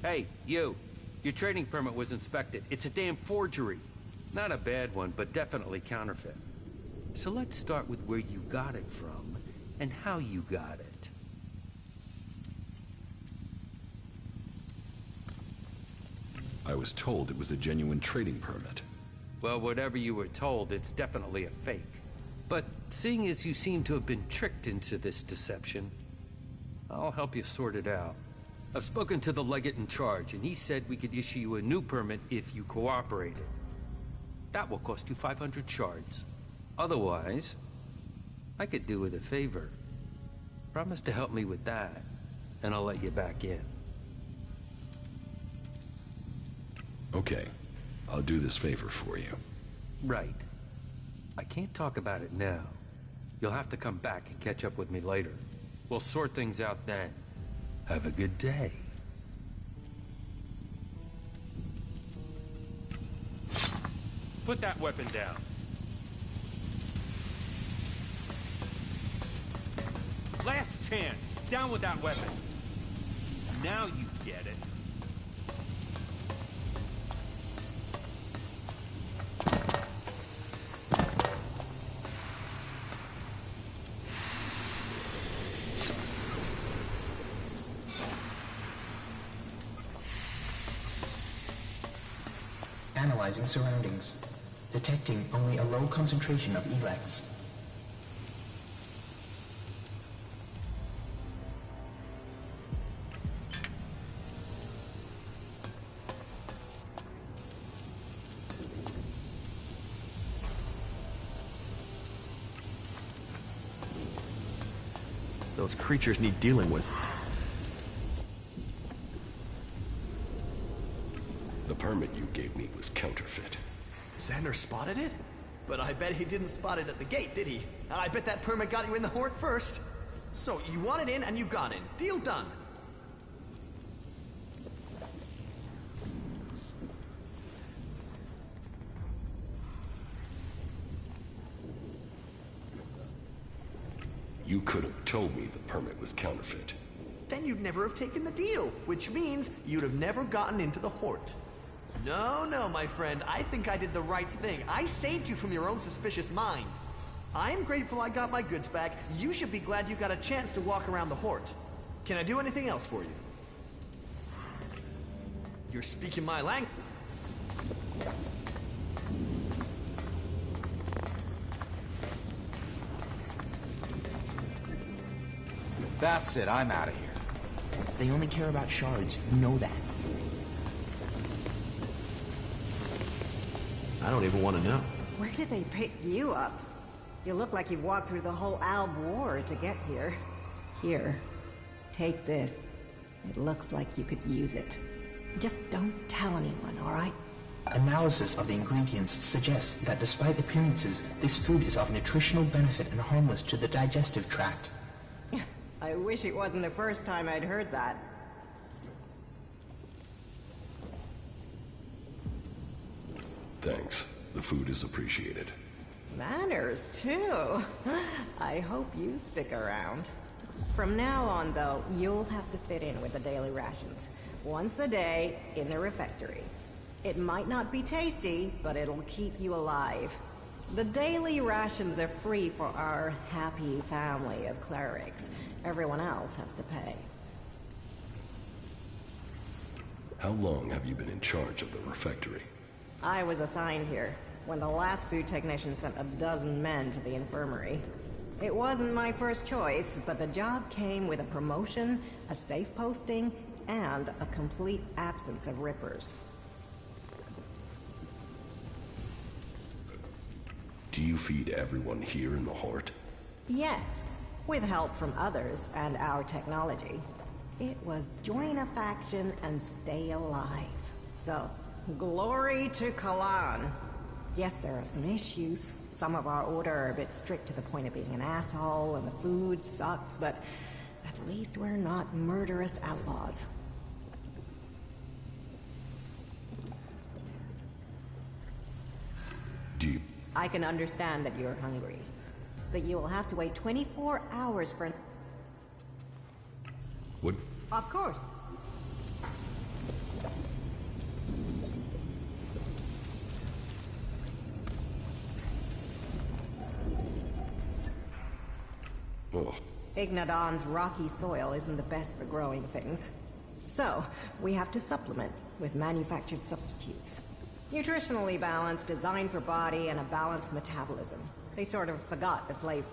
Hey, you. Your trading permit was inspected. It's a damn forgery. Not a bad one, but definitely counterfeit. So let's start with where you got it from and how you got it. I was told it was a genuine trading permit. Well, whatever you were told, it's definitely a fake. But seeing as you seem to have been tricked into this deception, I'll help you sort it out. I've spoken to the legate in charge, and he said we could issue you a new permit if you cooperated. That will cost you 500 shards. Otherwise, I could do with a favor. Promise to help me with that, and I'll let you back in. Okay, I'll do this favor for you. Right. I can't talk about it now. You'll have to come back and catch up with me later. We'll sort things out then. Have a good day. Put that weapon down. Last chance. Down with that weapon. Now you get it. Analyzing surroundings. Detecting only a low concentration of ELEX. Those creatures need dealing with. The permit you gave me was counterfeit. Xander spotted it? But I bet he didn't spot it at the gate, did he? I bet that permit got you in the horde first. So, you wanted in and you got in. Deal done. You could have told me the permit was counterfeit. Then you'd never have taken the deal, which means you'd have never gotten into the horde. No, no, my friend. I think I did the right thing. I saved you from your own suspicious mind. I'm grateful I got my goods back. You should be glad you got a chance to walk around the horde. Can I do anything else for you? You're speaking my language. That's it, I'm out of here. They only care about shards, you know that. I don't even want to know. Where did they pick you up? You look like you've walked through the whole Alb War to get here. Here, take this. It looks like you could use it. Just don't tell anyone, alright? Analysis of the ingredients suggests that despite appearances, this food is of nutritional benefit and harmless to the digestive tract. I wish it wasn't the first time I'd heard that. Thanks. The food is appreciated. Manners, too. I hope you stick around. From now on, though, you'll have to fit in with the daily rations. Once a day, in the refectory. It might not be tasty, but it'll keep you alive. The daily rations are free for our happy family of clerics. Everyone else has to pay. How long have you been in charge of the refectory? I was assigned here when the last food technician sent a dozen men to the infirmary. It wasn't my first choice, but the job came with a promotion, a safe posting, and a complete absence of rippers. Do you feed everyone here in the Horde? Yes, with help from others and our technology. It was join a faction and stay alive. So, glory to Kalan. Yes, there are some issues. Some of our order are a bit strict to the point of being an asshole, and the food sucks, but at least we're not murderous outlaws. Do you... I can understand that you're hungry, but you will have to wait 24 hours for... What? Of course. Ignadon's rocky soil isn't the best for growing things. So, we have to supplement with manufactured substitutes. Nutritionally balanced, designed for body, and a balanced metabolism. They sort of forgot the flavor.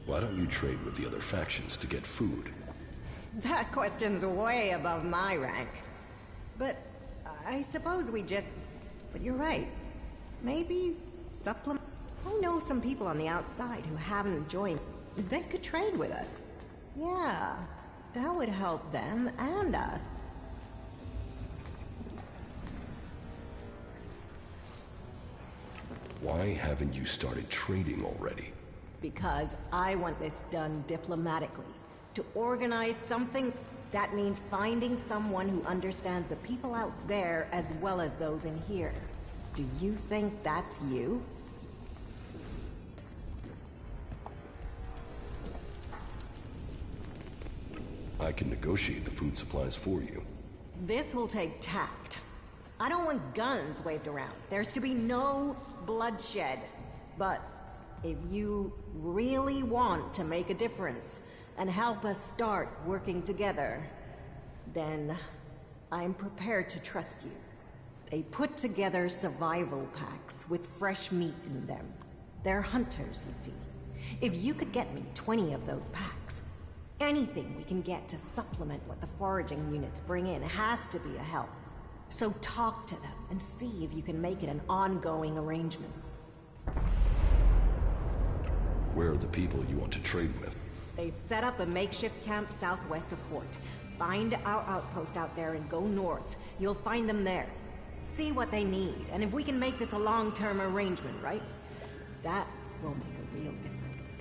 Why don't you trade with the other factions to get food? That question's way above my rank. But I suppose we just... But you're right. Maybe supplement... I know some people on the outside who haven't joined. They could trade with us. Yeah, that would help them and us. Why haven't you started trading already? Because I want this done diplomatically. To organize something, that means finding someone who understands the people out there as well as those in here. Do you think that's you? I can negotiate the food supplies for you. This will take tact. I don't want guns waved around. There's to be no bloodshed. But if you really want to make a difference and help us start working together, then I'm prepared to trust you. They put together survival packs with fresh meat in them. They're hunters, you see. If you could get me 20 of those packs, anything we can get to supplement what the foraging units bring in has to be a help. So talk to them and see if you can make it an ongoing arrangement. Where are the people you want to trade with? They've set up a makeshift camp southwest of Hort. Find our outpost out there and go north. You'll find them there. See what they need, and if we can make this a long-term arrangement, right? That will make a real difference.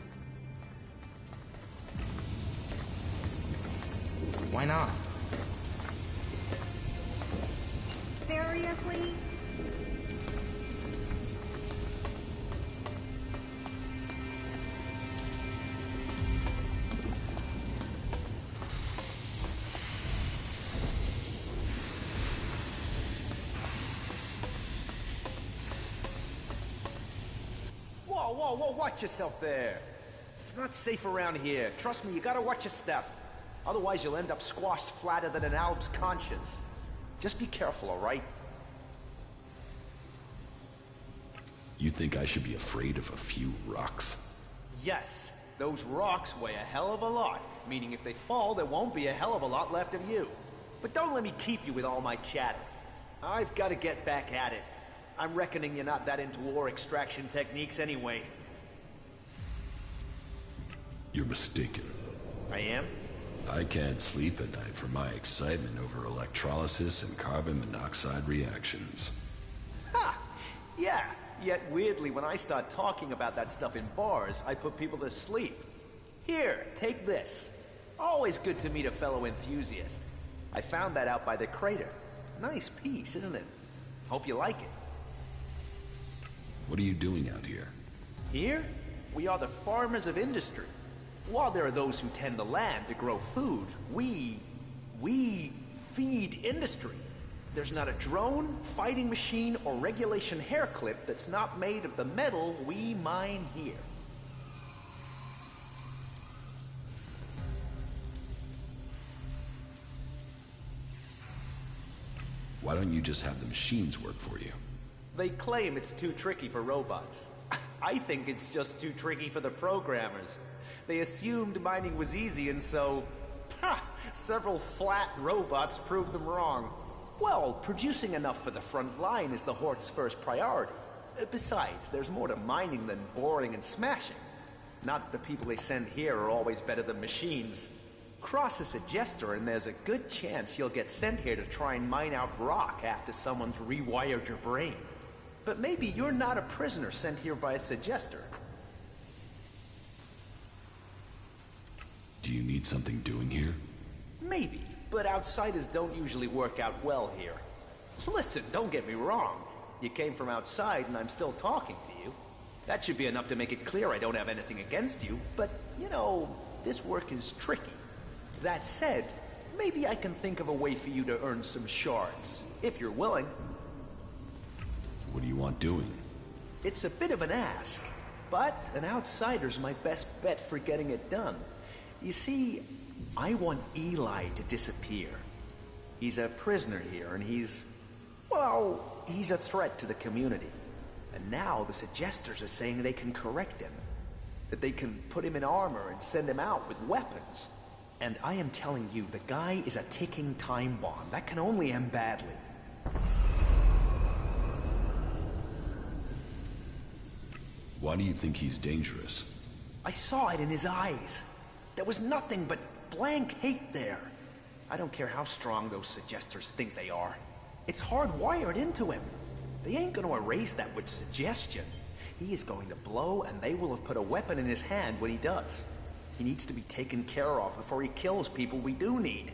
Why not? Seriously? Whoa, watch yourself there. It's not safe around here. Trust me, you gotta watch your step. Otherwise you'll end up squashed flatter than an Alb's conscience. Just be careful, alright? You think I should be afraid of a few rocks? Yes, those rocks weigh a hell of a lot, meaning if they fall, there won't be a hell of a lot left of you. But don't let me keep you with all my chatter. I've gotta get back at it. I'm reckoning you're not that into ore extraction techniques anyway. You're mistaken. I am? I can't sleep at night for my excitement over electrolysis and carbon monoxide reactions. Ha! Yeah, yet weirdly when I start talking about that stuff in bars, I put people to sleep. Here, take this. Always good to meet a fellow enthusiast. I found that out by the crater. Nice piece, isn't it? Hope you like it. What are you doing out here? Here, we are the farmers of industry. While there are those who tend the land to grow food, we feed industry. There's not a drone, fighting machine, or regulation hair clip that's not made of the metal we mine here. Why don't you just have the machines work for you? They claim it's too tricky for robots. I think it's just too tricky for the programmers. They assumed mining was easy, and so... several flat robots proved them wrong. Well, producing enough for the front line is the Hort's first priority. Besides, there's more to mining than boring and smashing. Not that the people they send here are always better than machines. Cross a suggester and there's a good chance you'll get sent here to try and mine out rock after someone's rewired your brain. But maybe you're not a prisoner sent here by a suggester. Do you need something doing here? Maybe, but outsiders don't usually work out well here. Listen, don't get me wrong. You came from outside and I'm still talking to you. That should be enough to make it clear I don't have anything against you, but, you know, this work is tricky. That said, maybe I can think of a way for you to earn some shards, if you're willing. What do you want doing? It's a bit of an ask, but an outsider's my best bet for getting it done. You see, I want Eli to disappear. He's a prisoner here, and he's a threat to the community. And now the suggesters are saying they can correct him. That they can put him in armor and send him out with weapons. And I am telling you, the guy is a ticking time bomb. That can only end badly. Why do you think he's dangerous? I saw it in his eyes. There was nothing but blank hate there. I don't care how strong those suggesters think they are. It's hardwired into him. They ain't gonna erase that with suggestion. He is going to blow, and they will have put a weapon in his hand when he does. He needs to be taken care of before he kills people we do need.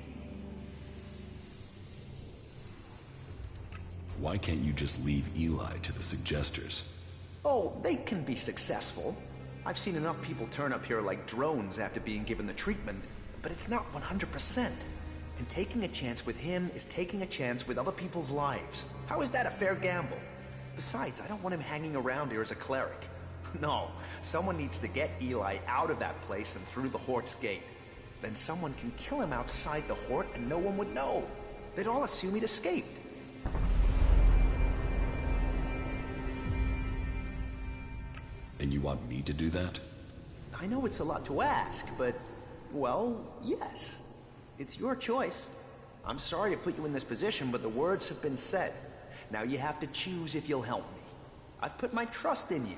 Why can't you just leave Eli to the suggesters? Oh, they can be successful. I've seen enough people turn up here like drones after being given the treatment, but it's not 100%. And taking a chance with him is taking a chance with other people's lives. How is that a fair gamble? Besides, I don't want him hanging around here as a cleric. No, someone needs to get Eli out of that place and through the Hort's gate. Then someone can kill him outside the Hort and no one would know. They'd all assume he'd escaped. And you want me to do that? I know it's a lot to ask, but, well, yes. It's your choice. I'm sorry to put you in this position, but the words have been said. Now you have to choose if you'll help me. I've put my trust in you.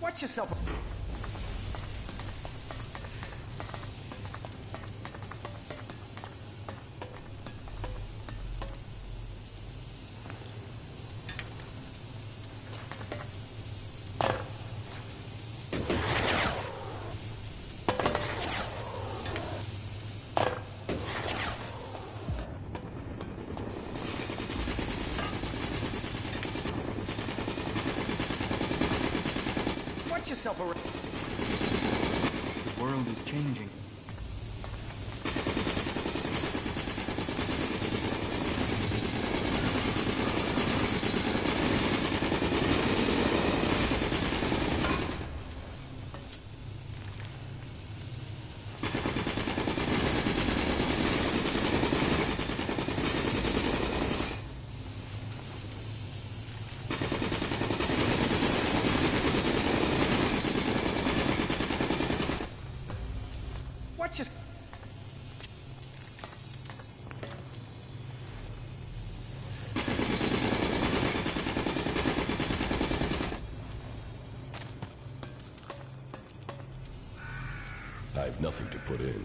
Watch yourself. Yourself around. The world is changing. I have nothing to put in.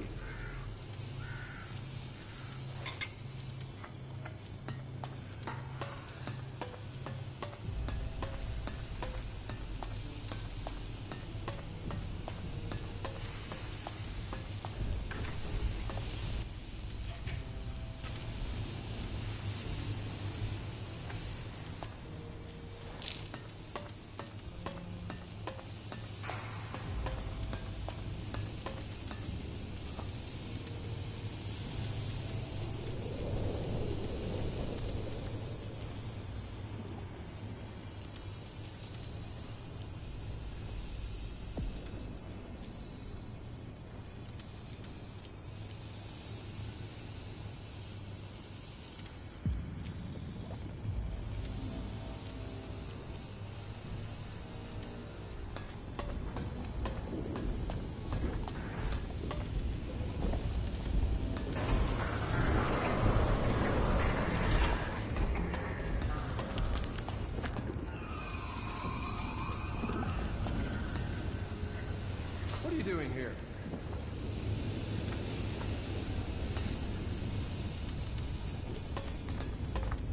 Doing here?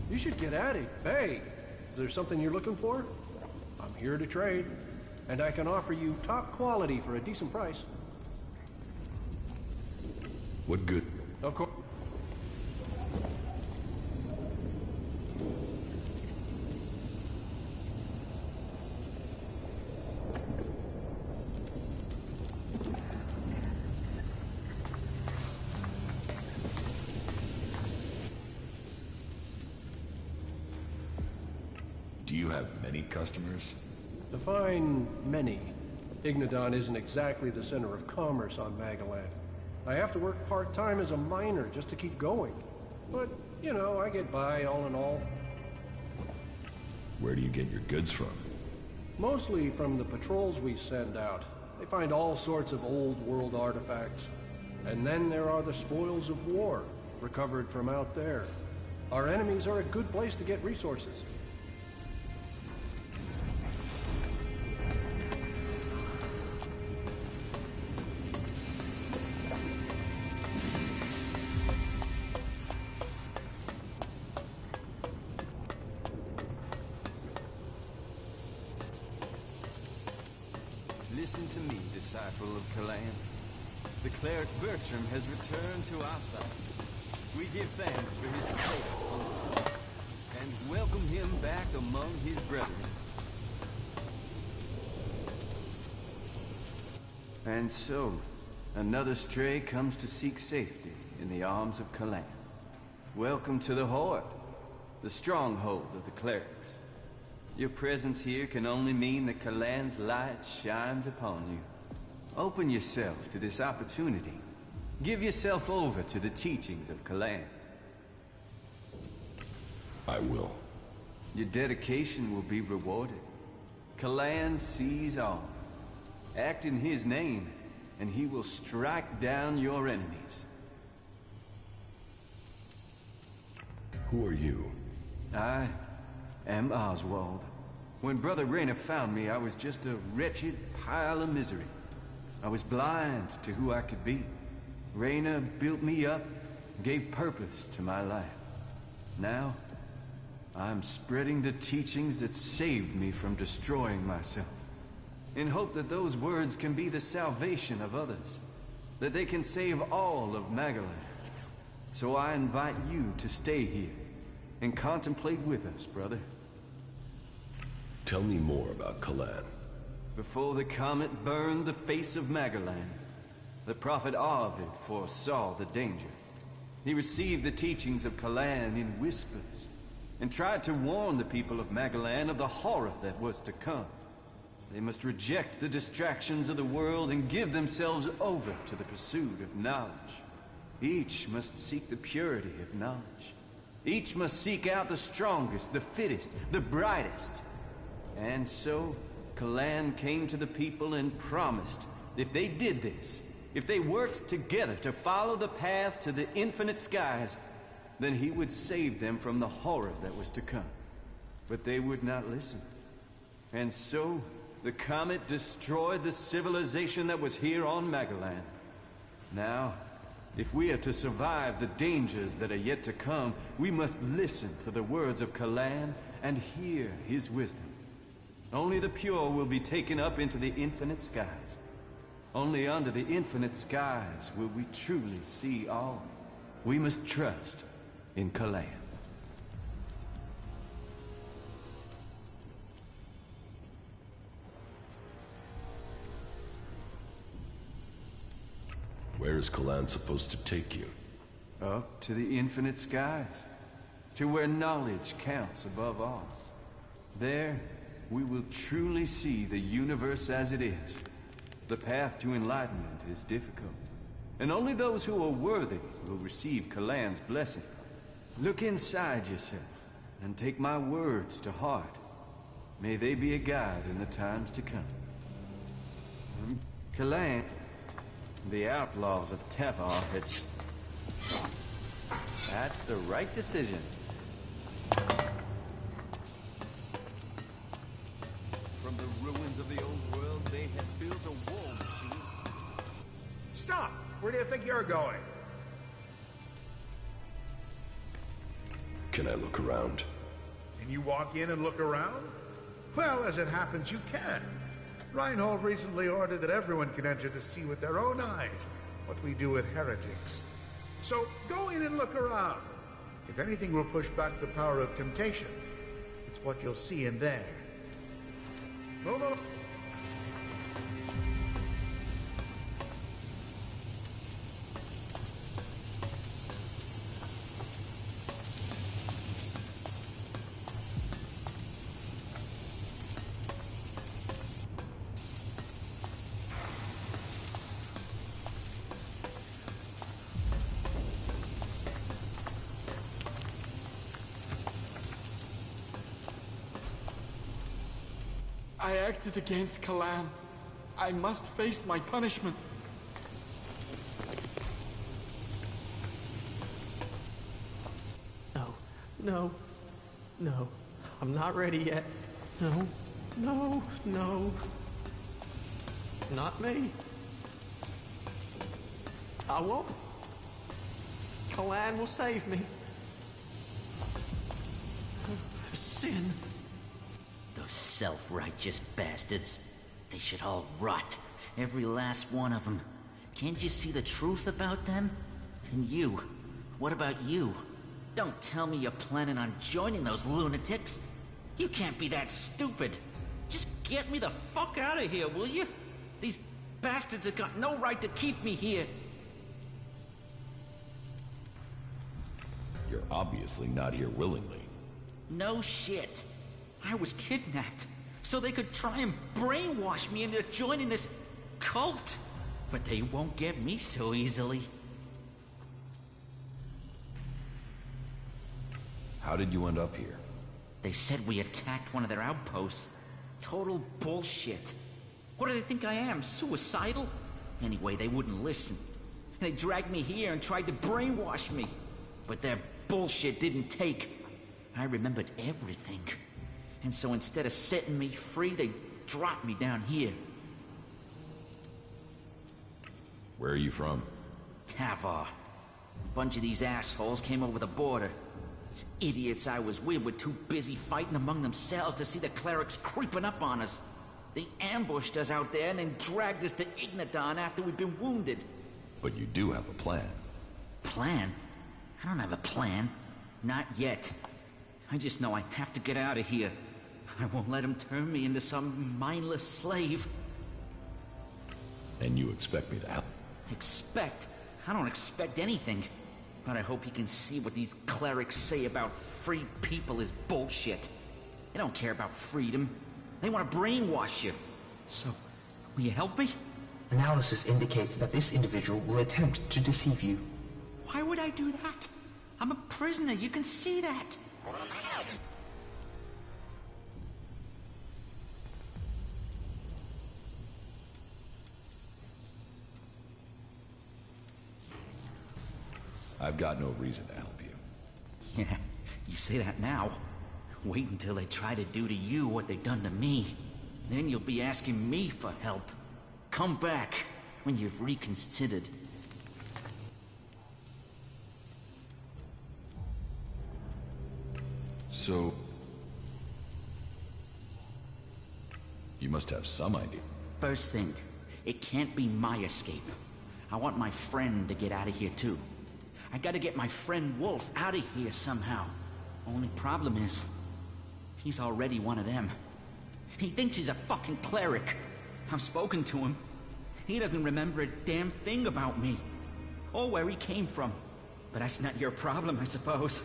You should get at it. Hey, is there something you're looking for? I'm here to trade, and I can offer you top quality for a decent price. What good? Of course. Do you have many customers? Define many. Ignodon isn't exactly the center of commerce on Magaland. I have to work part-time as a miner just to keep going. But, you know, I get by all in all. Where do you get your goods from? Mostly from the patrols we send out. They find all sorts of old world artifacts. And then there are the spoils of war, recovered from out there. Our enemies are a good place to get resources. Listen to me, disciple of Kalan. The cleric Bertram has returned to our side. We give thanks for his sake and welcome him back among his brethren. And so, another stray comes to seek safety in the arms of Kalan. Welcome to the Horde, the stronghold of the clerics. Your presence here can only mean that Kalan's light shines upon you. Open yourself to this opportunity. Give yourself over to the teachings of Kalan. I will. Your dedication will be rewarded. Kalan sees all. Act in his name, and he will strike down your enemies. Who are you? I am Oswald. When Brother Rayner found me, I was just a wretched pile of misery. I was blind to who I could be. Rayner built me up, gave purpose to my life. Now, I'm spreading the teachings that saved me from destroying myself, in hope that those words can be the salvation of others, that they can save all of Magaland. So I invite you to stay here and contemplate with us, brother. Tell me more about Kalan. Before the comet burned the face of Magaland, the prophet Arvid foresaw the danger. He received the teachings of Kalan in whispers, and tried to warn the people of Magaland of the horror that was to come. They must reject the distractions of the world and give themselves over to the pursuit of knowledge. Each must seek the purity of knowledge. Each must seek out the strongest, the fittest, the brightest. And so, Kalan came to the people and promised, if they did this, if they worked together to follow the path to the infinite skies, then he would save them from the horror that was to come. But they would not listen. And so, the comet destroyed the civilization that was here on Magaland. Now, if we are to survive the dangers that are yet to come, we must listen to the words of Kalan and hear his wisdom. Only the pure will be taken up into the infinite skies. Only under the infinite skies will we truly see all. We must trust in Kalan. Where is Kalan supposed to take you? Up to the infinite skies, to where knowledge counts above all. There, we will truly see the universe as it is. The path to enlightenment is difficult, and only those who are worthy will receive Kalan's blessing. Look inside yourself, and take my words to heart. May they be a guide in the times to come. Kalan, the outlaws of Tevar had... That's the right decision. From the ruins of the old world, they had built a war machine. Stop! Where do you think you're going? Can I look around? Can you walk in and look around? Well, as it happens, you can. Reinhold recently ordered that everyone can enter to see with their own eyes what we do with heretics. So go in and look around. If anything will push back the power of temptation, it's what you'll see in there. Move along. I acted against Kalan. I must face my punishment. No, no, no. I'm not ready yet. No, no, no. Not me. I won't. Kalan will save me. Sin. Those self-righteous bastards. They should all rot. Every last one of them. Can't you see the truth about them? And you. What about you? Don't tell me you're planning on joining those lunatics. You can't be that stupid. Just get me the fuck out of here, will you? These bastards have got no right to keep me here. You're obviously not here willingly. No shit. I was kidnapped, so they could try and brainwash me into joining this cult. But they won't get me so easily. How did you end up here? They said we attacked one of their outposts. Total bullshit. What do they think I am, suicidal? Anyway, they wouldn't listen. They dragged me here and tried to brainwash me. But their bullshit didn't take. I remembered everything. And so instead of setting me free, they dropped me down here. Where are you from? Tavar. A bunch of these assholes came over the border. These idiots I was with were too busy fighting among themselves to see the clerics creeping up on us. They ambushed us out there and then dragged us to Ignadon after we'd been wounded. But you do have a plan. Plan? I don't have a plan. Not yet. I just know I have to get out of here. I won't let them turn me into some mindless slave. And you expect me to help? Expect? I don't expect anything. But I hope you can see what these clerics say about free people is bullshit. They don't care about freedom. They want to brainwash you. So, will you help me? Analysis indicates that this individual will attempt to deceive you. Why would I do that? I'm a prisoner, you can see that. I've got no reason to help you. Yeah, you say that now. Wait until they try to do to you what they've done to me. Then you'll be asking me for help. Come back when you've reconsidered. So... you must have some idea. First thing, it can't be my escape. I want my friend to get out of here too. I gotta get my friend Wolf out of here somehow. Only problem is, he's already one of them. He thinks he's a fucking cleric. I've spoken to him. He doesn't remember a damn thing about me. Or where he came from. But that's not your problem, I suppose.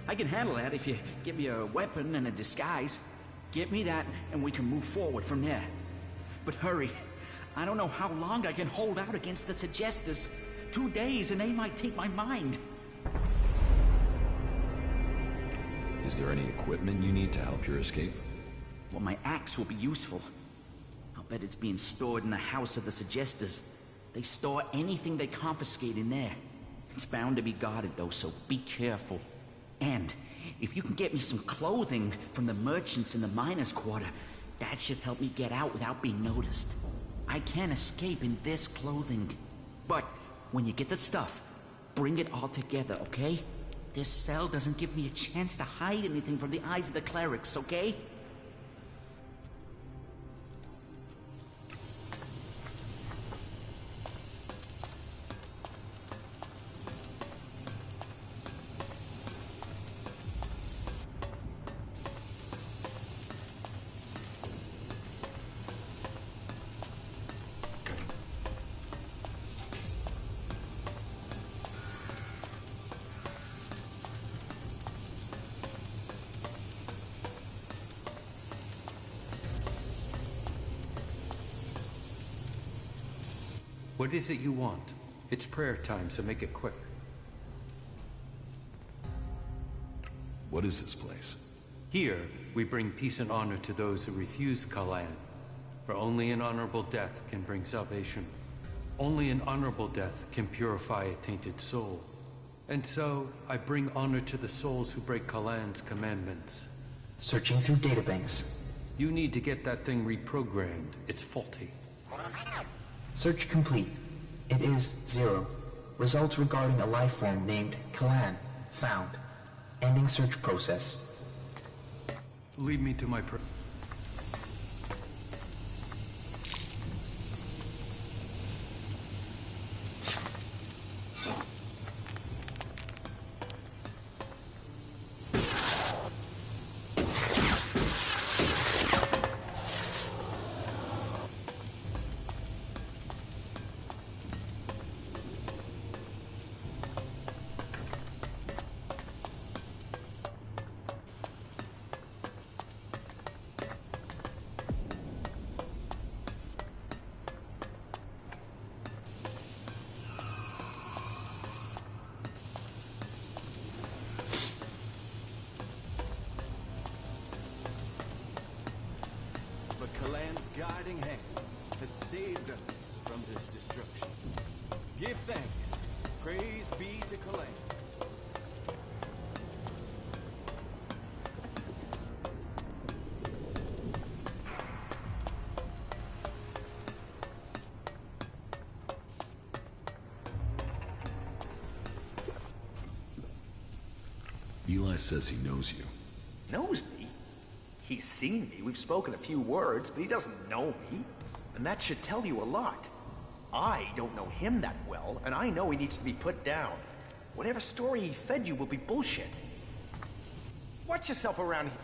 I can handle that if you give me a weapon and a disguise. Get me that, and we can move forward from there. But hurry. I don't know how long I can hold out against the Suggestors. 2 days, and they might take my mind. Is there any equipment you need to help your escape? Well, my axe will be useful. I'll bet it's being stored in the house of the Suggestors. They store anything they confiscate in there. It's bound to be guarded, though, so be careful. And if you can get me some clothing from the merchants in the miners' quarter, that should help me get out without being noticed. I can't escape in this clothing. But when you get the stuff, bring it all together, okay? This cell doesn't give me a chance to hide anything from the eyes of the clerics, okay? What is it you want? It's prayer time, so make it quick. What is this place? Here, we bring peace and honor to those who refuse Kalan. For only an honorable death can bring salvation. Only an honorable death can purify a tainted soul. And so, I bring honor to the souls who break Kalan's commandments. Searching through databanks. You need to get that thing reprogrammed. It's faulty. Search complete. It is 0. Results regarding a life form named Kalan. Found. Ending search process. Lead me to my Kalan's guiding hand has saved us from this destruction. Give thanks. Praise be to Kalan. Eli says he knows you. Knows me? He's seen me, we've spoken a few words, but he doesn't know me. And that should tell you a lot. I don't know him that well, and I know he needs to be put down. Whatever story he fed you will be bullshit. Watch yourself around here.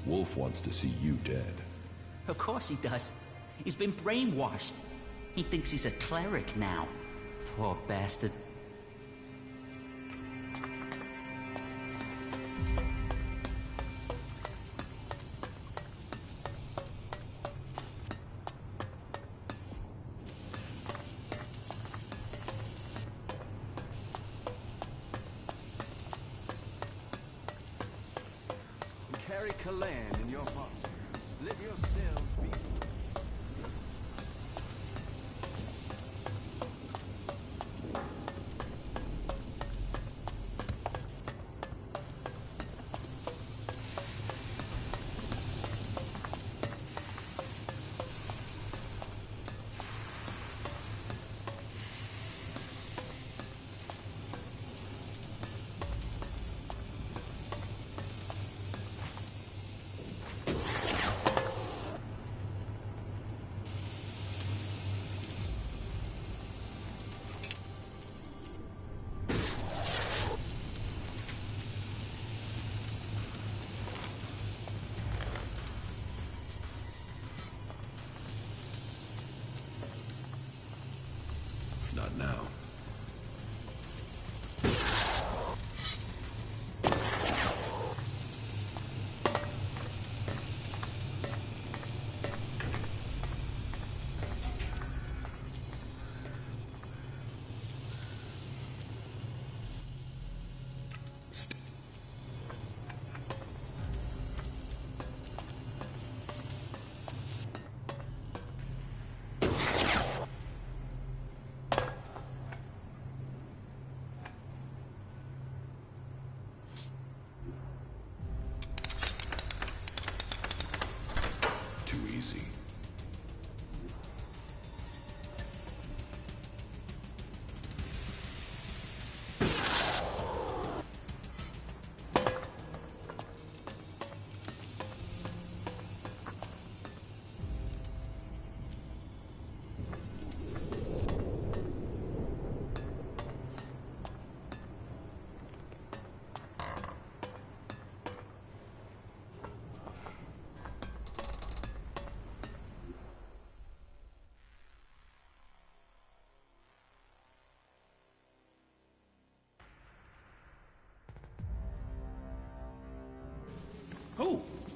Wolf wants to see you dead. Of course he does. He's been brainwashed. He thinks he's a cleric now. Poor bastard. Carry Kalan in your heart. Let yourselves be. Not now.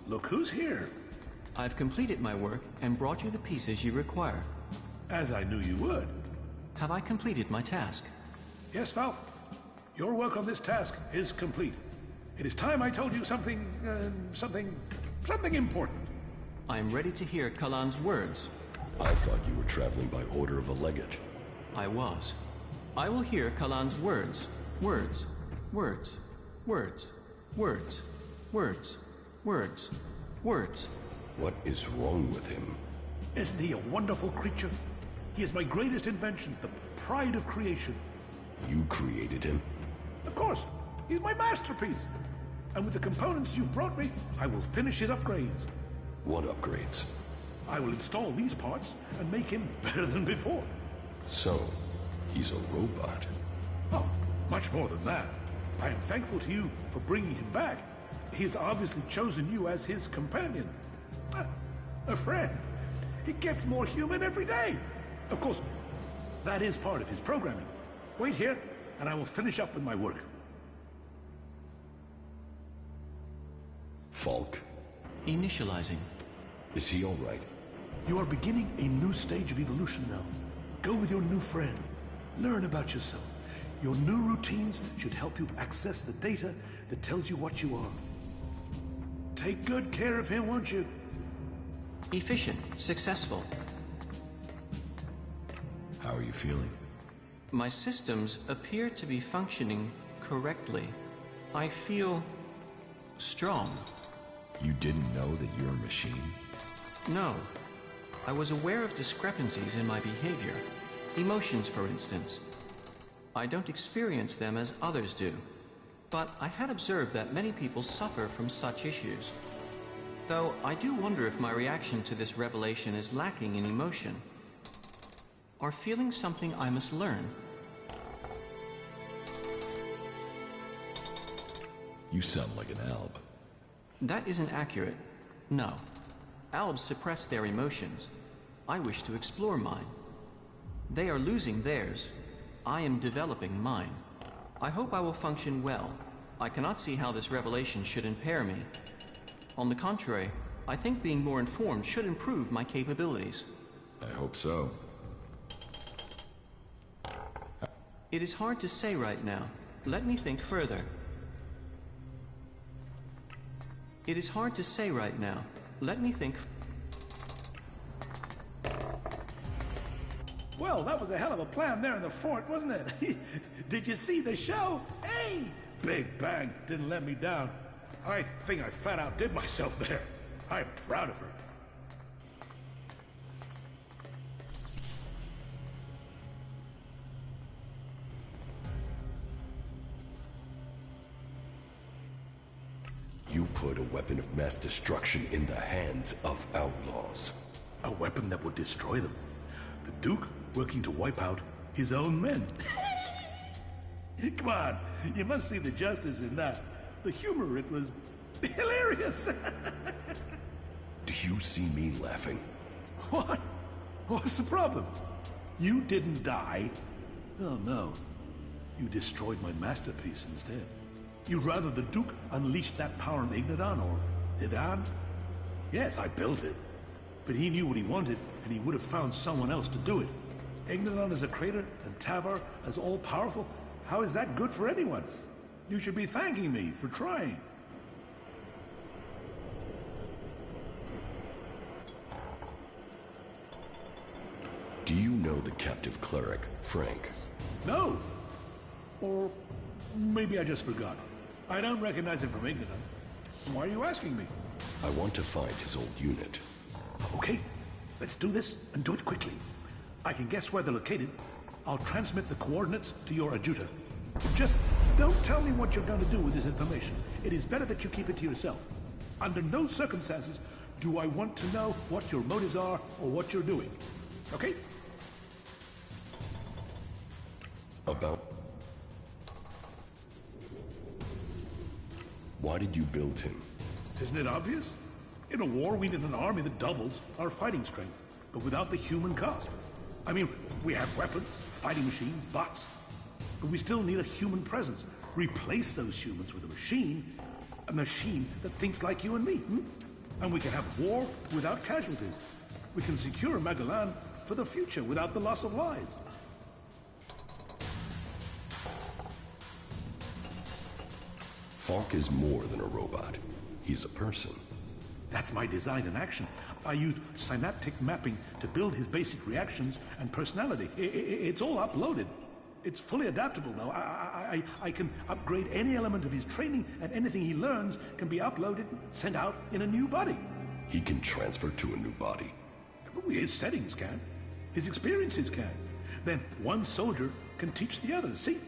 Look who's here. I've completed my work and brought you the pieces you require. As I knew you would. Have I completed my task? Yes, Val. Your work on this task is complete. It is time I told you something important. I am ready to hear Kalan's words. I thought you were traveling by order of a legate. I was. I will hear Kalan's words. Words. Words. Words. Words. Words. Words. Words. What is wrong with him? Isn't he a wonderful creature? He is my greatest invention, the pride of creation. You created him? Of course. He's my masterpiece. And with the components you've brought me, I will finish his upgrades. What upgrades? I will install these parts and make him better than before. So, he's a robot? Oh, much more than that. I am thankful to you for bringing him back. He has obviously chosen you as his companion. A friend. He gets more human every day. Of course, that is part of his programming. Wait here, and I will finish up with my work. Falk? Initializing. Is he all right? You are beginning a new stage of evolution now. Go with your new friend. Learn about yourself. Your new routines should help you access the data that tells you what you are. Take good care of him, won't you? Efficient. Successful. How are you feeling? My systems appear to be functioning correctly. I feel strong. You didn't know that you're a machine? No. I was aware of discrepancies in my behavior. Emotions, for instance. I don't experience them as others do. But I had observed that many people suffer from such issues. Though I do wonder if my reaction to this revelation is lacking in emotion. Or feeling something I must learn. You sound like an alb. That isn't accurate. No. Albs suppress their emotions. I wish to explore mine. They are losing theirs. I am developing mine. I hope I will function well. I cannot see how this revelation should impair me. On the contrary, I think being more informed should improve my capabilities. I hope so. It is hard to say right now. Let me think further. It is hard to say right now. Let me think. Well, that was a hell of a plan there in the fort, wasn't it? Did you see the show? Hey! Big Bang didn't let me down. I think I fat outdid myself there. I'm proud of her. You put a weapon of mass destruction in the hands of outlaws. A weapon that would destroy them. The Duke working to wipe out his own men. Come on, you must see the justice in that. The humor, it was hilarious. Do you see me laughing? What? What's the problem? You didn't die. Oh no, you destroyed my masterpiece instead. You'd rather the Duke unleashed that power on Ignadan or Idan? Yes, I built it. But he knew what he wanted, and he would have found someone else to do it. Ignadan is a crater, and Tavar is all-powerful. How is that good for anyone? You should be thanking me for trying. Do you know the captive cleric, Frank? No. Or maybe I just forgot. I don't recognize him from Ignadan. Why are you asking me? I want to find his old unit. Okay, let's do this and do it quickly. I can guess where they're located. I'll transmit the coordinates to your adjutor. Just don't tell me what you're going to do with this information. It is better that you keep it to yourself. Under no circumstances do I want to know what your motives are or what you're doing. Okay? About... Why did you build him? Isn't it obvious? In a war, we need an army that doubles our fighting strength, but without the human cost. I mean, we have weapons, fighting machines, bots, but we still need a human presence. Replace those humans with a machine that thinks like you and me. And we can have war without casualties. We can secure Magalan for the future without the loss of lives. Falk is more than a robot. He's a person. That's my design in action. I used synaptic mapping to build his basic reactions and personality. It's all uploaded. It's fully adaptable now. I can upgrade any element of his training, and anything he learns can be uploaded and sent out in a new body. He can transfer to a new body. But his settings can. His experiences can. Then one soldier can teach the others. See?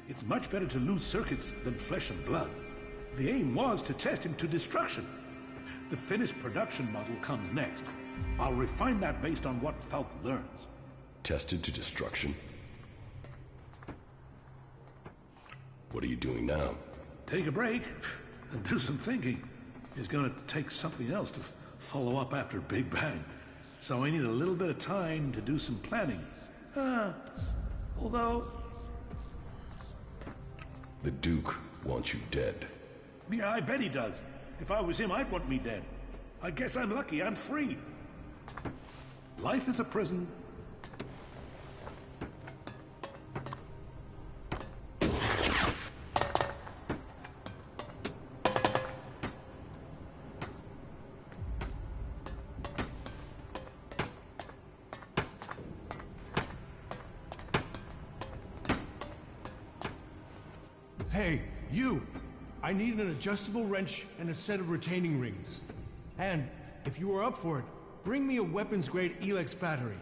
It's much better to lose circuits than flesh and blood. The aim was to test him to destruction. The finished production model comes next. I'll refine that based on what Falk learns. Tested to destruction? What are you doing now? Take a break and do some thinking. It's gonna take something else to follow up after Big Bang. So I need a little bit of time to do some planning. Although... The Duke wants you dead. Yeah, I bet he does. If I was him, I'd want me dead. I guess I'm lucky. I'm free. Life is a prison. Hey, you! I need an adjustable wrench and a set of retaining rings. And, if you are up for it, bring me a weapons-grade ELEX battery,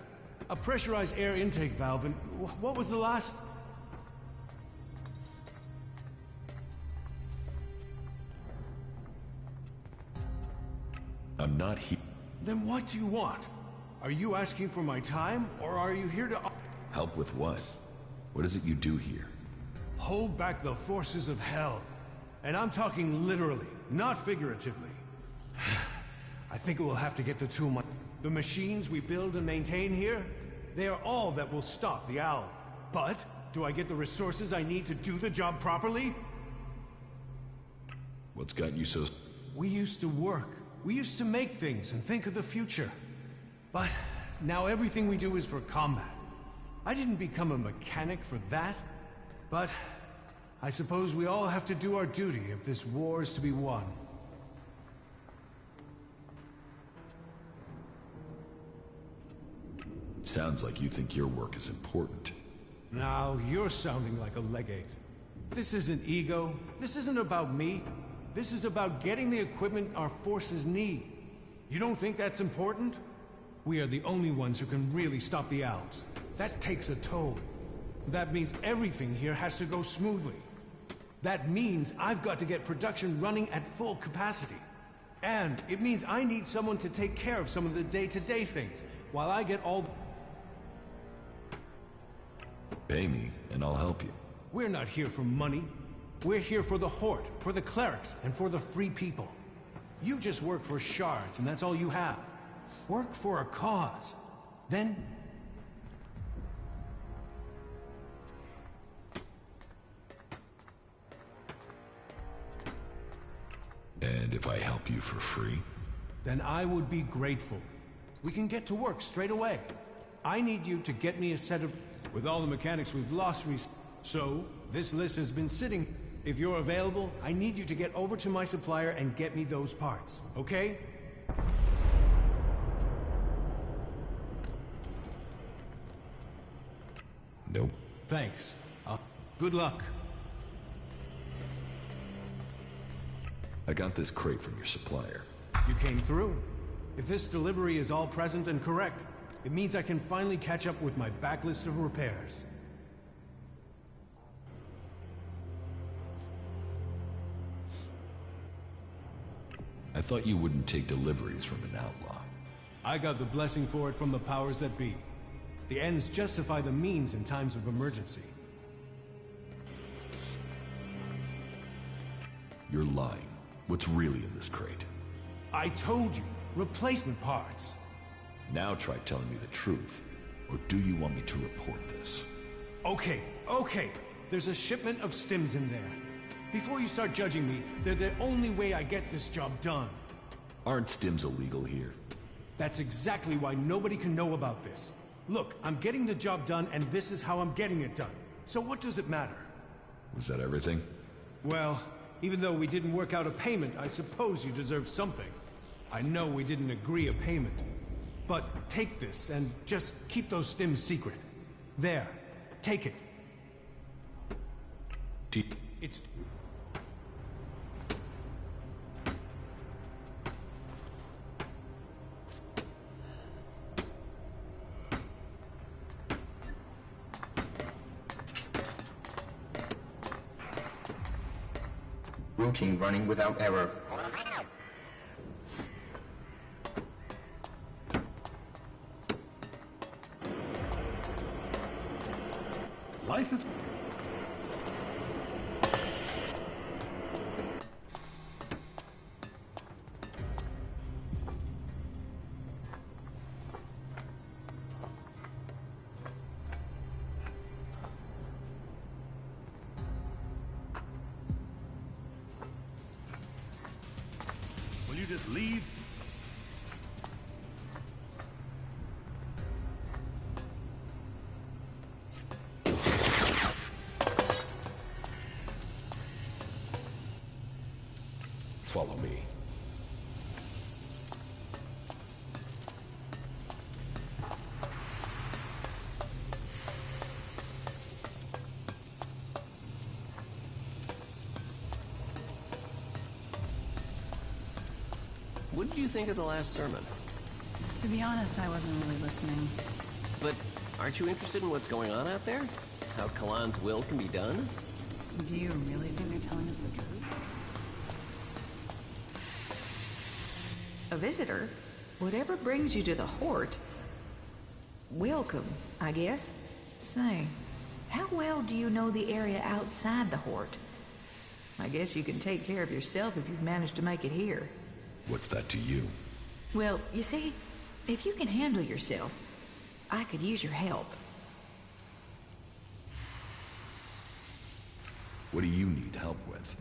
a pressurized air intake valve, and what was the last? I'm not here. Then what do you want? Are you asking for my time, or are you here to... Help with what? What is it you do here? Hold back the forces of hell. And I'm talking literally, not figuratively. I think we'll have to get the two the machines we build and maintain here, they are all that will stop the owl. But, do I get the resources I need to do the job properly? What's got you so... We used to work. We used to make things and think of the future. But, now everything we do is for combat. I didn't become a mechanic for that. But, I suppose we all have to do our duty if this war is to be won. It sounds like you think your work is important. Now, you're sounding like a legate. This isn't ego. This isn't about me. This is about getting the equipment our forces need. You don't think that's important? We are the only ones who can really stop the owls. That takes a toll. That means everything here has to go smoothly. That means I've got to get production running at full capacity. And it means I need someone to take care of some of the day-to-day things, while I get all... Pay me, and I'll help you. We're not here for money. We're here for the Horde, for the clerics, and for the free people. You just work for shards, and that's all you have. Work for a cause. Then... And if I help you for free? Then I would be grateful. We can get to work straight away. I need you to get me a set of... With all the mechanics we've lost recently. So, this list has been sitting. If you're available, I need you to get over to my supplier and get me those parts, okay? Nope. Thanks. Good luck. I got this crate from your supplier. You came through. If this delivery is all present and correct, it means I can finally catch up with my backlist of repairs. I thought you wouldn't take deliveries from an outlaw. I got the blessing for it from the powers that be. The ends justify the means in times of emergency. You're lying. What's really in this crate? I told you, replacement parts. Now try telling me the truth. Or do you want me to report this? Okay. There's a shipment of stims in there. Before you start judging me, they're the only way I get this job done. Aren't stims illegal here? That's exactly why nobody can know about this. Look, I'm getting the job done, and this is how I'm getting it done. So what does it matter? Was that everything? Well, even though we didn't work out a payment, I suppose you deserve something. I know we didn't agree a payment. But take this, and just keep those stims secret. There. Take it. It's... Routine running without error. Life is... Will you just leave? Follow me. What did you think of the last sermon? To be honest, I wasn't really listening. But aren't you interested in what's going on out there? How Kalan's will can be done? Do you really think they're telling us the truth? A visitor? Whatever brings you to the Hort? Welcome, I guess. Say, how well do you know the area outside the Hort? I guess you can take care of yourself if you've managed to make it here. What's that to you? Well, you see, if you can handle yourself, I could use your help. What do you need help with?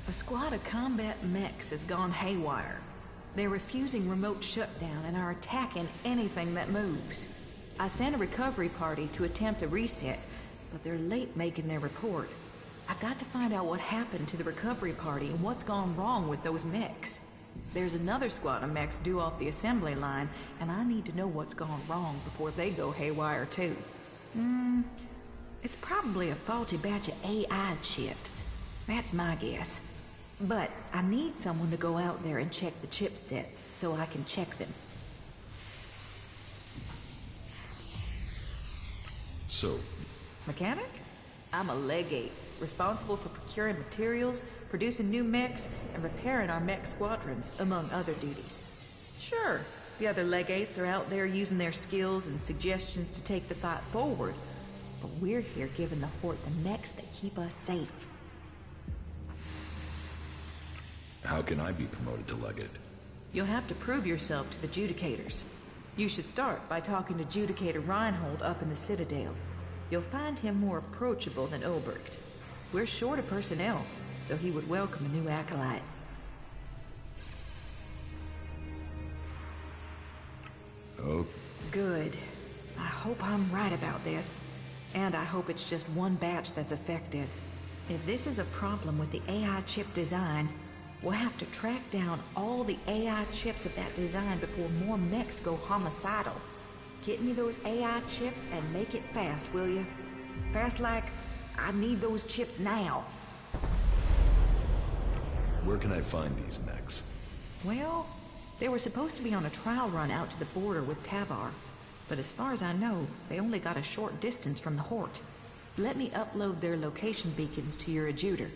A squad of combat mechs has gone haywire. They're refusing remote shutdown and are attacking anything that moves. I sent a recovery party to attempt a reset, but they're late making their report. I've got to find out what happened to the recovery party and what's gone wrong with those mechs. There's another squad of mechs due off the assembly line, and I need to know what's gone wrong before they go haywire too. It's probably a faulty batch of AI chips. That's my guess. But I need someone to go out there and check the chipsets so I can check them. So... Mechanic? I'm a legate, responsible for procuring materials, producing new mechs, and repairing our mech squadrons, among other duties. Sure, the other legates are out there using their skills and suggestions to take the fight forward, but we're here giving the Hort the mechs that keep us safe. How can I be promoted to legate? You'll have to prove yourself to the Judicators. You should start by talking to Judicator Reinhold up in the Citadel. You'll find him more approachable than Ulbricht. We're short of personnel, so he would welcome a new acolyte. Oh. Good. I hope I'm right about this. And I hope it's just one batch that's affected. If this is a problem with the AI chip design, we'll have to track down all the AI chips of that design before more mechs go homicidal. Get me those AI chips and make it fast, will you? Fast like, I need those chips now. Where can I find these mechs? Well, they were supposed to be on a trial run out to the border with Tavar. But as far as I know, they only got a short distance from the Hort. Let me upload their location beacons to your adjuter.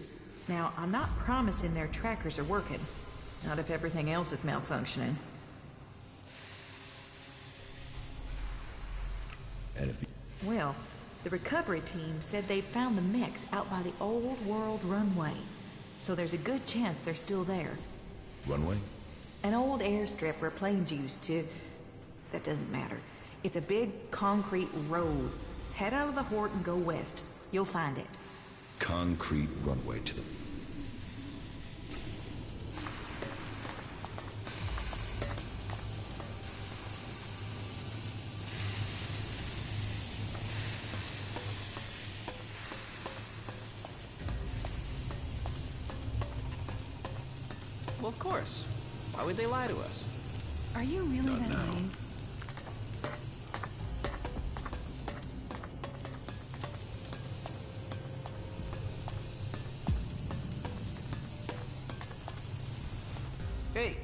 Now, I'm not promising their trackers are working. Not if everything else is malfunctioning. And if... Well, the recovery team said they'd found the mechs out by the old world runway. So there's a good chance they're still there. Runway? An old airstrip where planes used to... That doesn't matter. It's a big concrete road. Head out of the Hort and go west. You'll find it. Concrete runway to the... Well, of course. Why would they lie to us? Are you really that naive? Hey,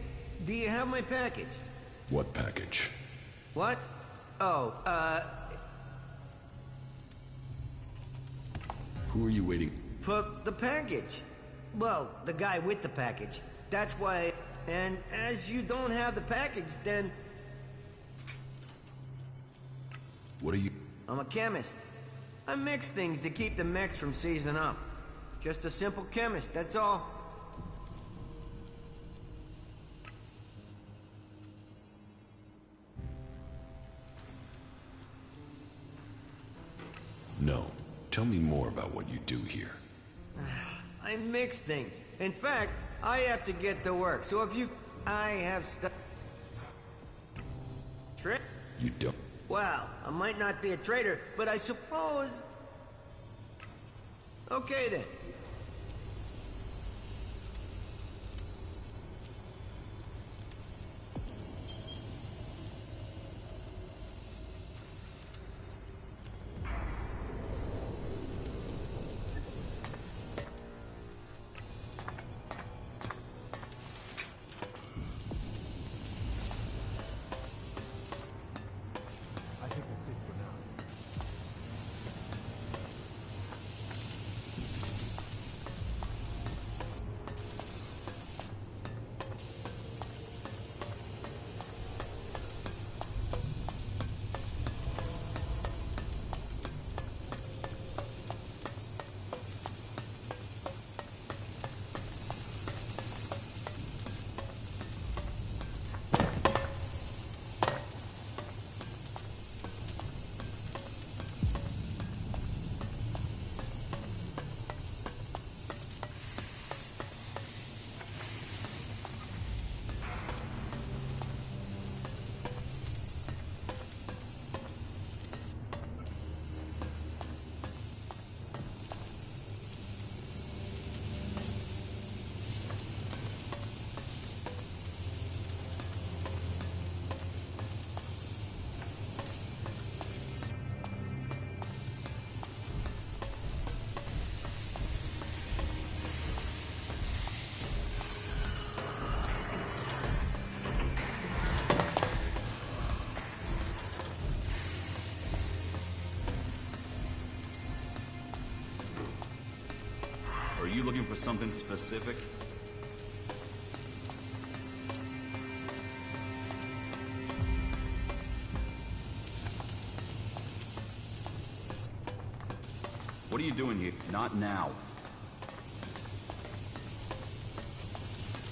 do you have my package? What package? What? Oh, Who are you waiting? for the package. Well, the guy with the package. That's why... And as you don't have the package, then... What are you... I'm a chemist. I mix things to keep the mechs from seizing up. Just a simple chemist, that's all. No. Tell me more about what you do here. I mix things. In fact, I have to get to work, so if you... I have stuff... Trick? You don't... Well, I might not be a traitor, but I suppose... Okay then. Are you looking for something specific? What are you doing here? Not now.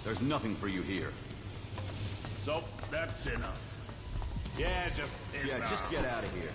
There's nothing for you here. So, that's enough. Yeah, just get out of here.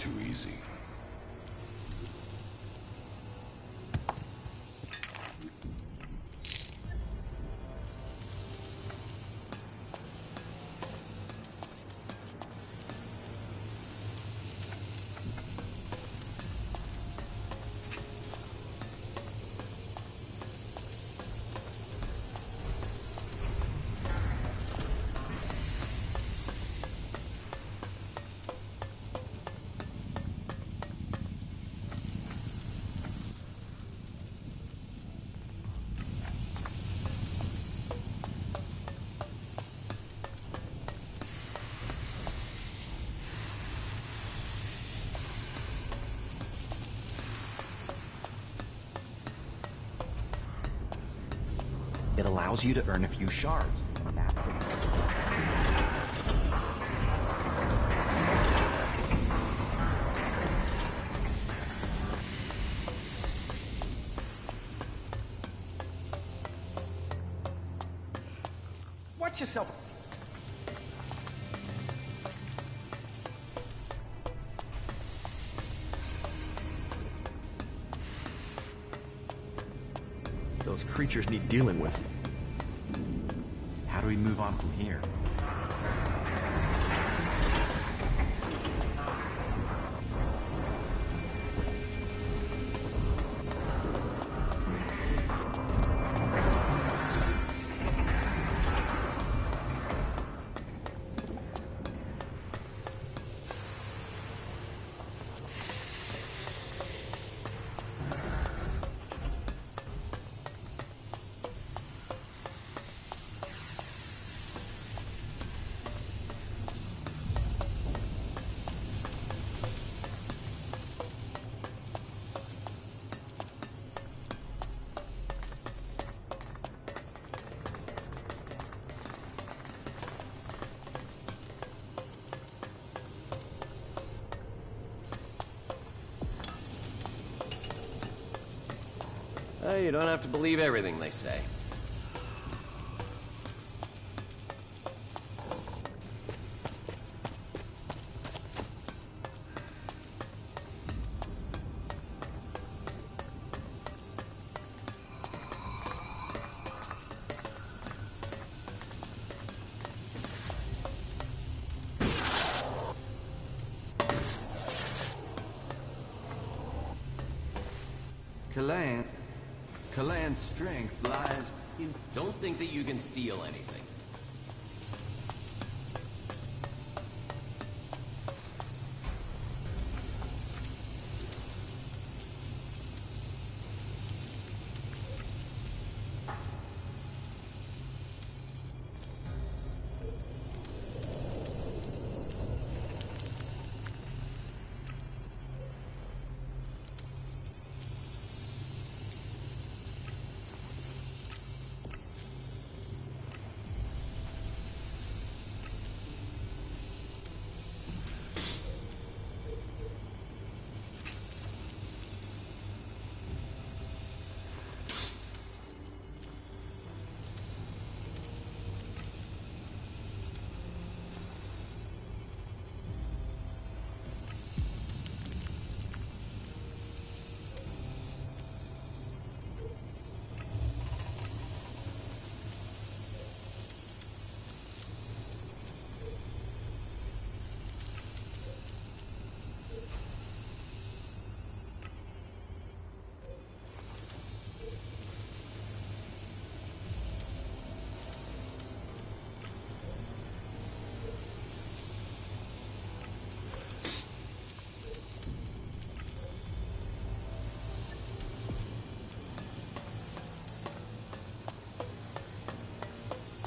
Too easy. allows you to earn a few shards. Watch yourself. Those creatures need dealing with. How do we move on from here? You don't have to believe everything they say. Kalan's strength lies in... Don't think that you can steal anything.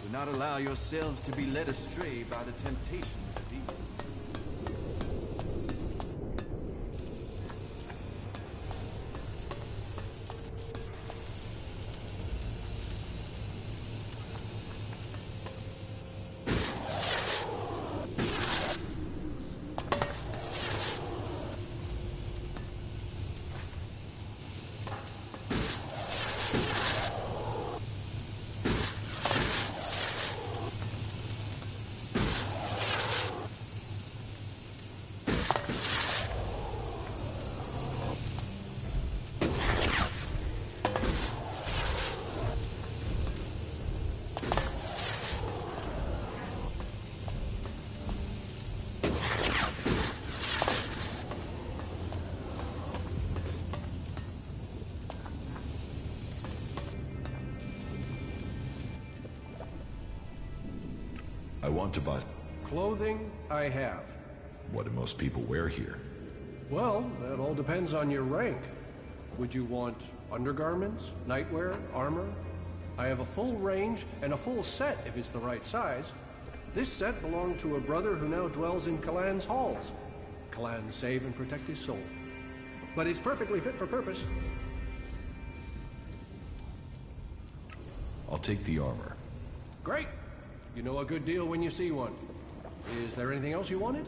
Do not allow yourselves to be led astray by the temptations of evil. I want to buy... Clothing, I have. What do most people wear here? Well, that all depends on your rank. Would you want undergarments, nightwear, armor? I have a full range and a full set if it's the right size. This set belonged to a brother who now dwells in Kalan's halls. Kalan save and protect his soul. But it's perfectly fit for purpose. I'll take the armor. Great! You know a good deal when you see one. Is there anything else you wanted?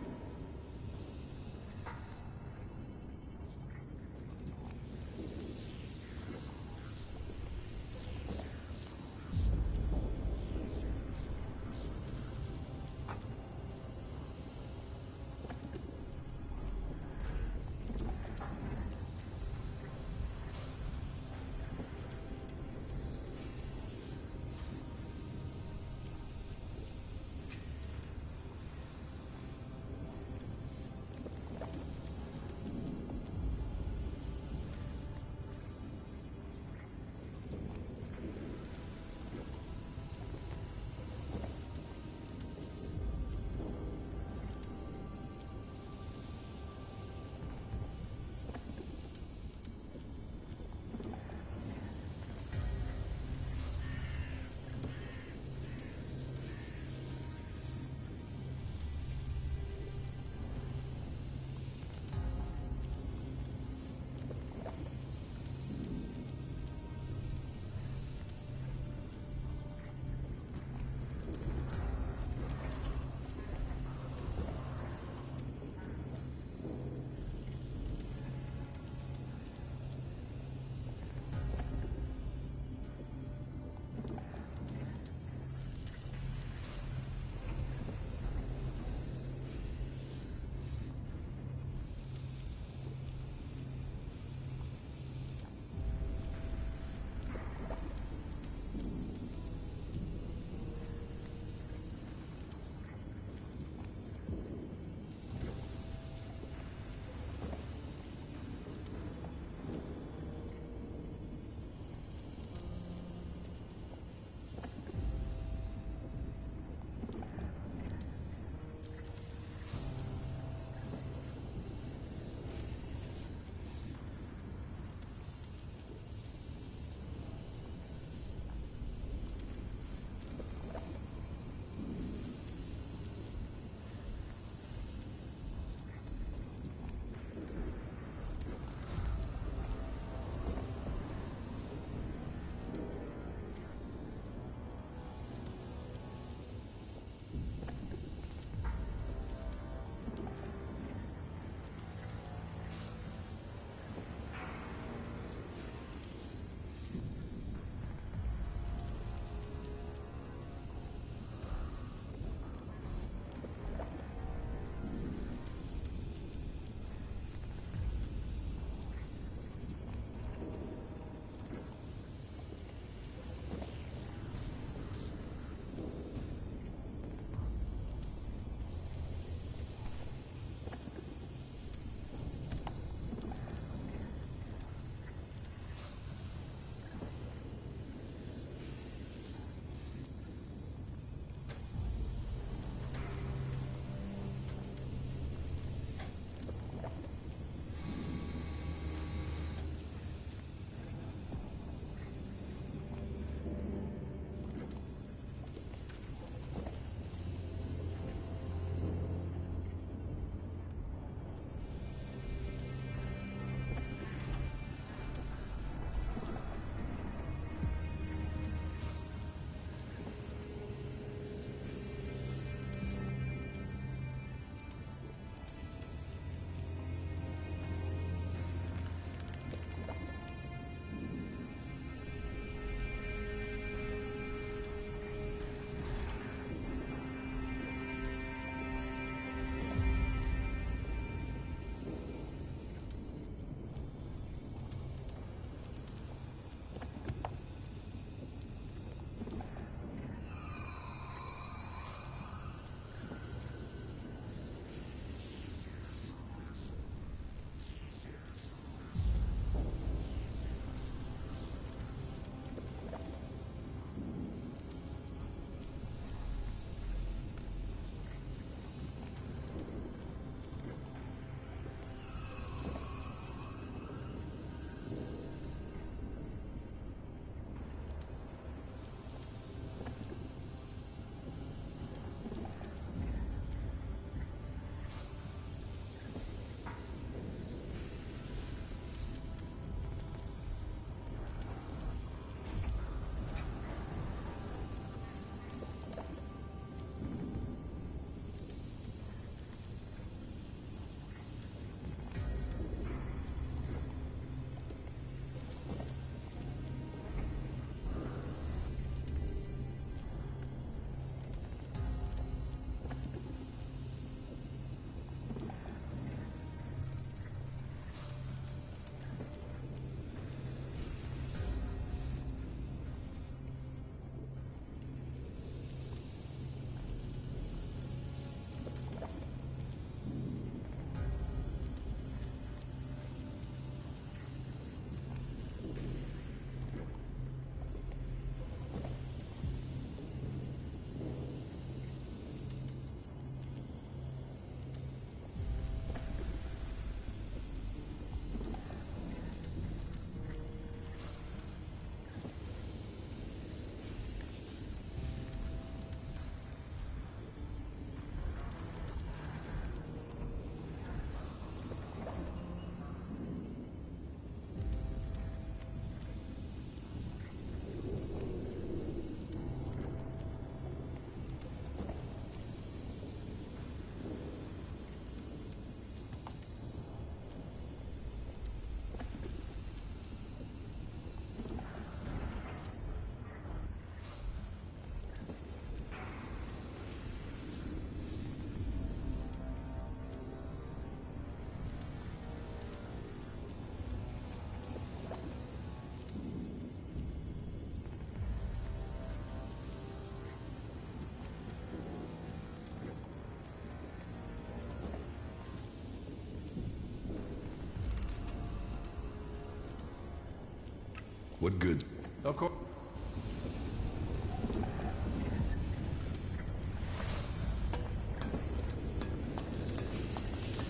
What good? Of course.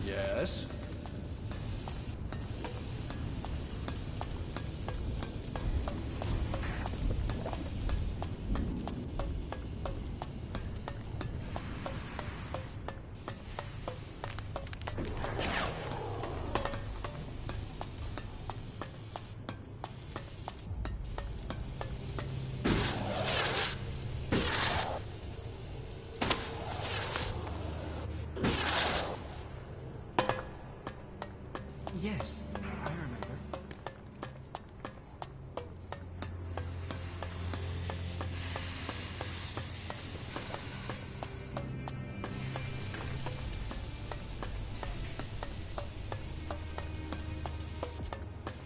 Yes? Yes, I remember.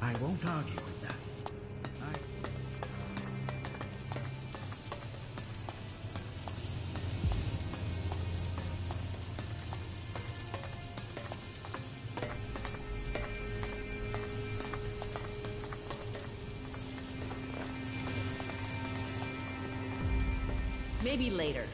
I won't argue with that. Maybe later.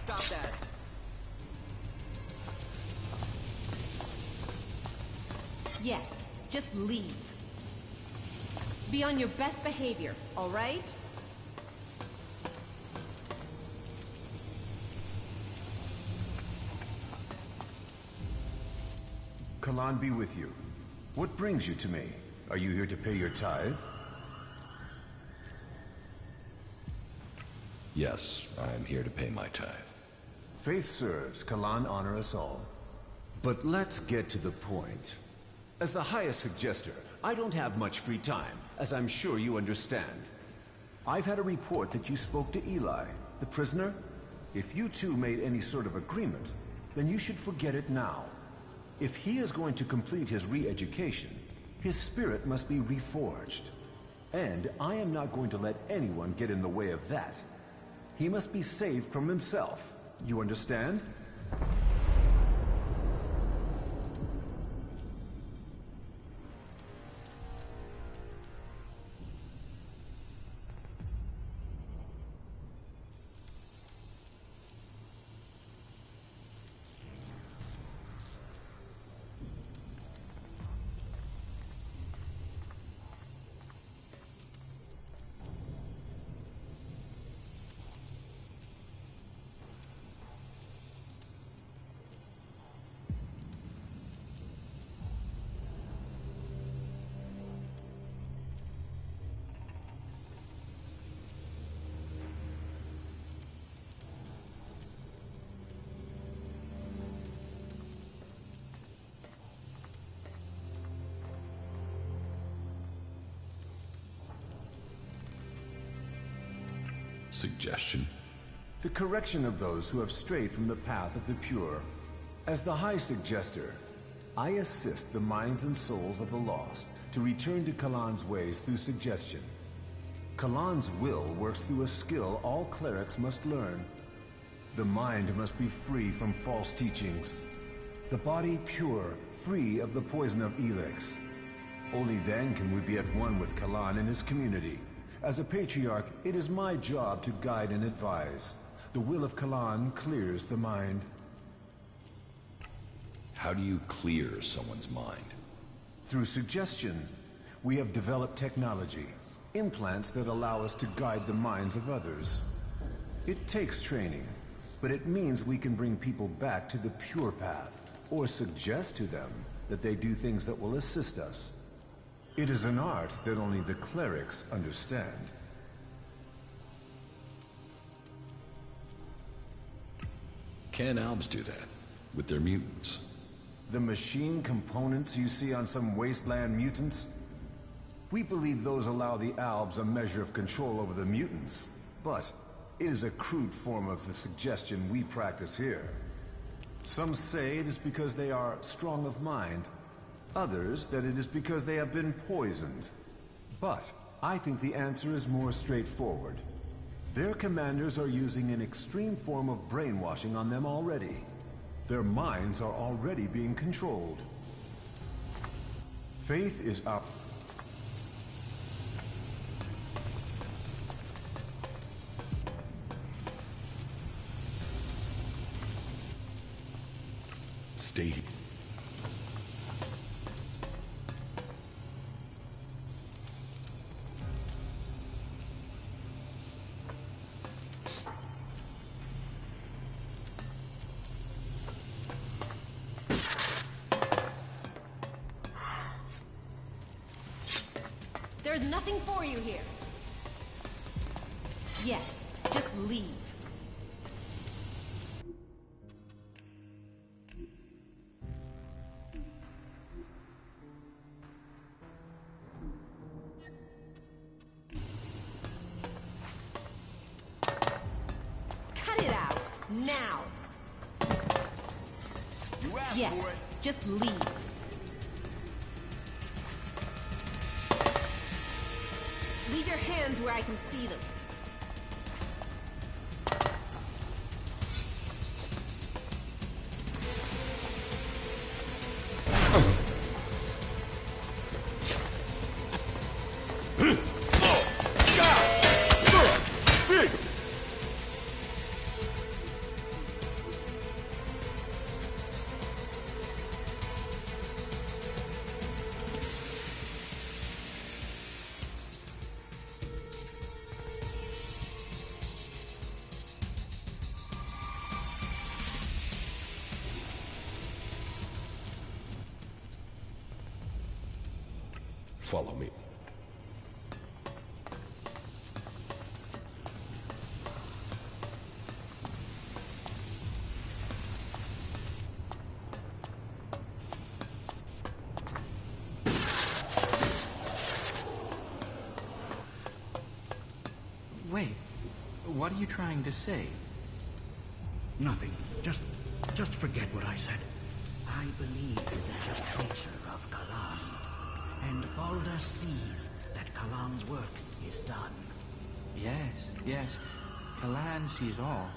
Stop that. Yes, just leave. Be on your best behavior, all right? Kalan be with you. What brings you to me? Are you here to pay your tithe? Yes, I am here to pay my tithe. Faith serves, Kalan honor us all. But let's get to the point. As the highest suggester, I don't have much free time, as I'm sure you understand. I've had a report that you spoke to Eli, the prisoner. If you two made any sort of agreement, then you should forget it now. If he is going to complete his re-education, his spirit must be reforged. And I am not going to let anyone get in the way of that. He must be saved from himself. You understand? Suggestion? The correction of those who have strayed from the path of the pure. As the High Suggester, I assist the minds and souls of the lost to return to Kalan's ways through suggestion. Kalan's will works through a skill all clerics must learn. The mind must be free from false teachings. The body pure, free of the poison of ELEX. Only then can we be at one with Kalan and his community. As a patriarch, it is my job to guide and advise. The will of Kalan clears the mind. How do you clear someone's mind? Through suggestion. We have developed technology, implants that allow us to guide the minds of others. It takes training, but it means we can bring people back to the pure path, or suggest to them that they do things that will assist us. It is an art that only the clerics understand. Can elves do that with their mutants? The machine components you see on some wasteland mutants? We believe those allow the Albs a measure of control over the mutants, but it is a crude form of the suggestion we practice here. Some say it is because they are strong of mind, others that it is because they have been poisoned. But I think the answer is more straightforward. Their commanders are using an extreme form of brainwashing on them already. Their minds are already being controlled. Faith is up. Stay. There's nothing for you here. Yes, just leave. Cut it out, now. You asked yes, for it. Just leave. Leave your hands where I can see them. Follow me. Wait, what are you trying to say? Nothing. Just forget what I said. I believe in the just nature of Kalan. And Baldur sees that Kalan's work is done. Yes. Kalan sees all.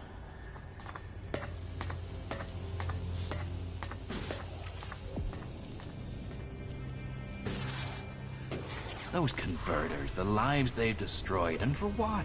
Those converters, the lives they've destroyed, and for what?